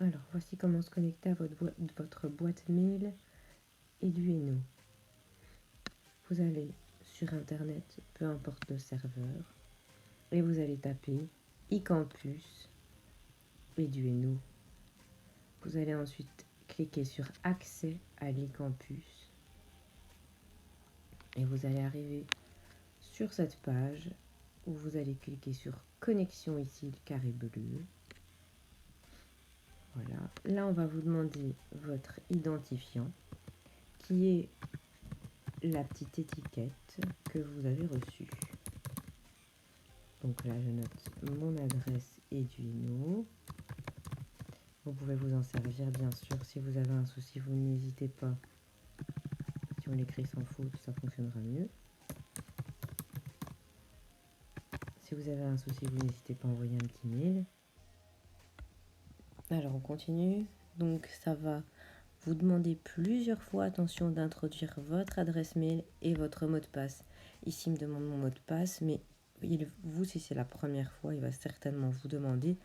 Alors, voici comment se connecter à votre boîte mail Edueno. Vous allez sur Internet, peu importe le serveur, et vous allez taper iCampus Edueno. Vous allez ensuite cliquer sur Accès à l'eCampus et vous allez arriver sur cette page où vous allez cliquer sur Connexion ici, le carré bleu. Voilà. Là, on va vous demander votre identifiant qui est la petite étiquette que vous avez reçue. Donc là, je note mon adresse Edueno. Vous pouvez vous en servir, bien sûr. Si vous avez un souci, vous n'hésitez pas. Si on l'écrit sans faute, ça fonctionnera mieux. Si vous avez un souci, vous n'hésitez pas à envoyer un petit mail. Alors, on continue. Donc, ça va vous demander plusieurs fois, attention, d'introduire votre adresse mail et votre mot de passe. Ici, il me demande mon mot de passe, mais vous, si c'est la première fois, il va certainement vous demander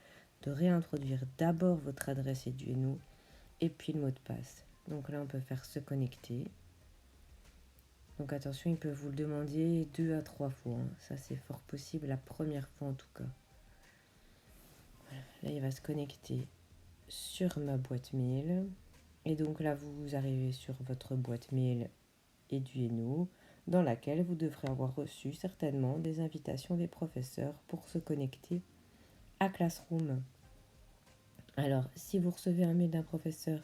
de réintroduire d'abord votre adresse Edueno et puis le mot de passe. Donc là, on peut faire se connecter. Donc attention, il peut vous le demander 2 à 3 fois. Ça, c'est fort possible, la première fois en tout cas. Voilà. Là, il va se connecter sur ma boîte mail. Et donc là, vous arrivez sur votre boîte mail Edueno, dans laquelle vous devrez avoir reçu certainement des invitations des professeurs pour se connecter à Classroom. Alors, si vous recevez un mail d'un professeur,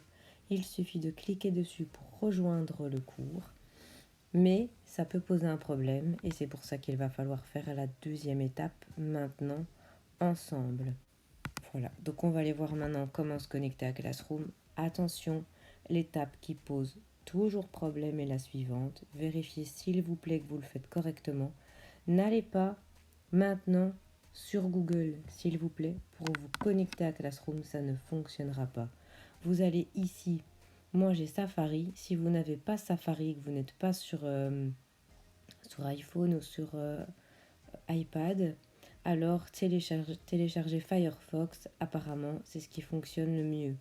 il suffit de cliquer dessus pour rejoindre le cours. Mais ça peut poser un problème et c'est pour ça qu'il va falloir faire la deuxième étape maintenant ensemble. Voilà, donc on va aller voir maintenant comment se connecter à Classroom. Attention, l'étape qui pose toujours problème est la suivante. Vérifiez s'il vous plaît que vous le faites correctement. N'allez pas maintenant sur Google, s'il vous plaît, pour vous connecter à Classroom, ça ne fonctionnera pas. Vous allez ici, moi j'ai Safari. Si vous n'avez pas Safari, que vous n'êtes pas sur iPhone ou sur iPad, alors télécharger Firefox, apparemment, c'est ce qui fonctionne le mieux.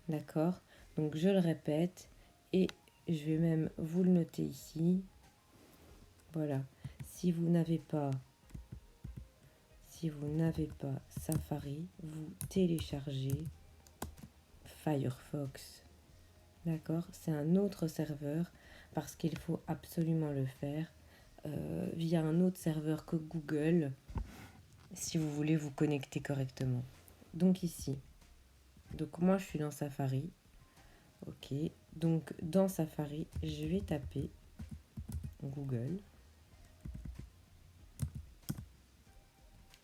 D'accord? Donc je le répète et je vais même vous le noter ici. Voilà. Si vous n'avez pas Safari, vous téléchargez Firefox. D'accord? C'est un autre serveur parce qu'il faut absolument le faire via un autre serveur que Google si vous voulez vous connecter correctement. Donc ici, donc moi je suis dans Safari. Ok, donc dans Safari, je vais taper Google.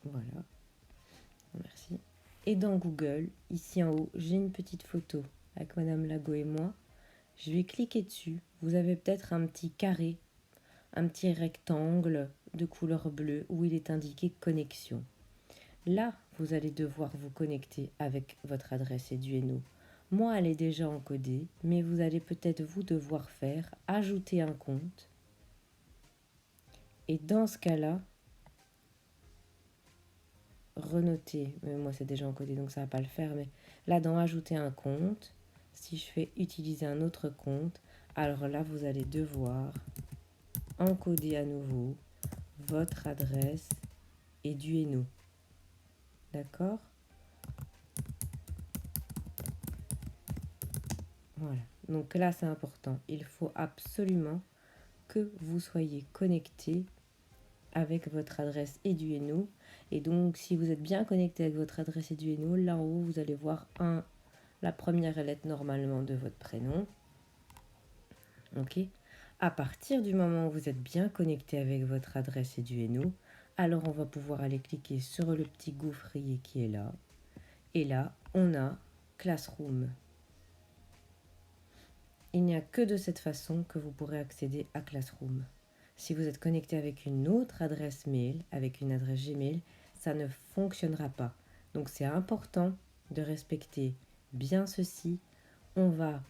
Voilà, merci. Et dans Google, ici en haut, j'ai une petite photo avec Madame Lago et moi. Je vais cliquer dessus. Vous avez peut-être un petit carré, un petit rectangle de couleur bleue où il est indiqué connexion. Là, vous allez devoir vous connecter avec votre adresse Edueno. Moi, elle est déjà encodée, mais vous allez peut-être vous devoir faire ajouter un compte. Et dans ce cas-là, renoter. Mais moi, c'est déjà encodé, donc ça ne va pas le faire. Mais là, dans ajouter un compte, si je fais utiliser un autre compte, alors là, vous allez devoir encoder à nouveau votre adresse Edueno. D'accord? Voilà. Donc là, c'est important. Il faut absolument que vous soyez connecté avec votre adresse Edueno. Et donc, si vous êtes bien connecté avec votre adresse Edueno, là en haut, vous allez voir la première lettre normalement de votre prénom. Ok. À partir du moment où vous êtes bien connecté avec votre adresse Edueno, alors on va pouvoir aller cliquer sur le petit gaufrier qui est là. Et là, on a Classroom. Il n'y a que de cette façon que vous pourrez accéder à Classroom. Si vous êtes connecté avec une autre adresse mail, avec une adresse Gmail, ça ne fonctionnera pas. Donc c'est important de respecter bien ceci. On va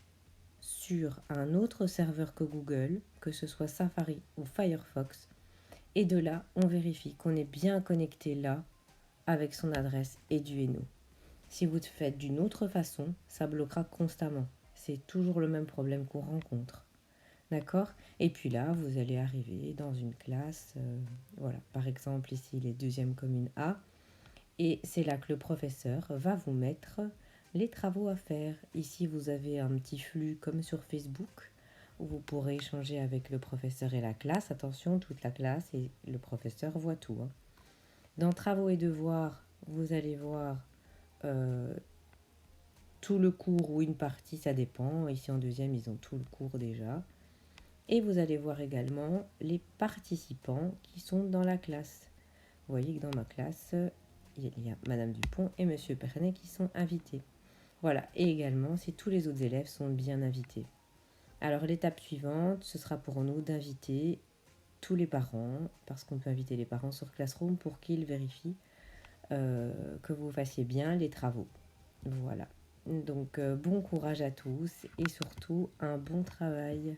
sur un autre serveur que Google, que ce soit Safari ou Firefox, et de là, on vérifie qu'on est bien connecté là avec son adresse Edueno. Si vous le faites d'une autre façon, ça bloquera constamment. C'est toujours le même problème qu'on rencontre. D'accord? Et puis là, vous allez arriver dans une classe, voilà, par exemple ici les deuxièmes communes A, et c'est là que le professeur va vous mettre les travaux à faire. Ici, vous avez un petit flux comme sur Facebook, où vous pourrez échanger avec le professeur et la classe. Attention, toute la classe et le professeur voit tout, hein. Dans travaux et devoirs, vous allez voir euh, tout le cours ou une partie, ça dépend. Ici en deuxième, ils ont tout le cours déjà. Et vous allez voir également les participants qui sont dans la classe. Vous voyez que dans ma classe, il y a Madame Dupont et Monsieur Pernet qui sont invités. Voilà, et également si tous les autres élèves sont bien invités. Alors l'étape suivante, ce sera pour nous d'inviter tous les parents, parce qu'on peut inviter les parents sur Classroom pour qu'ils vérifient que vous fassiez bien les travaux. Voilà. Donc bon courage à tous et surtout un bon travail.